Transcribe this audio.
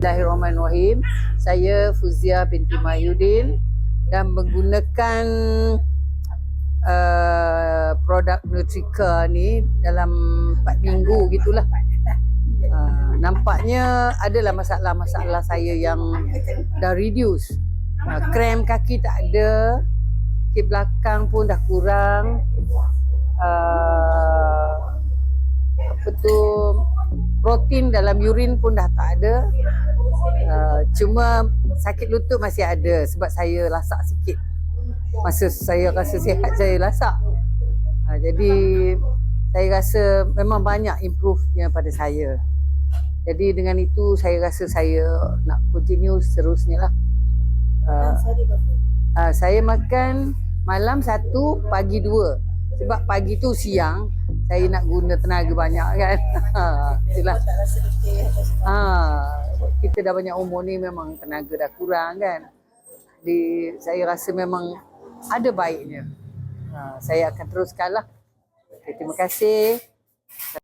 Bismillahirrahmanirrahim. Saya Fuzia binti Mahyudin dan menggunakan produk Nutrika ni dalam 4 minggu gitulah. Nampaknya adalah masalah-masalah saya yang dah reduce. Kram kaki tak ada, sakit belakang pun dah kurang. Protein dalam urin pun dah tak ada. Cuma sakit lutut masih ada sebab saya lasak sikit. Masa saya rasa sihat saya lasak. Jadi saya rasa memang banyak improve-nya pada saya. Jadi dengan itu saya rasa saya nak continue seterusnya lah. Saya makan malam 1, pagi 2. Sebab pagi tu siang saya nak guna tenaga banyak kan. Itulah. Kita dah banyak umur ni memang tenaga dah kurang kan. Jadi saya rasa memang ada baiknya. Saya akan teruskanlah. Okay, terima kasih.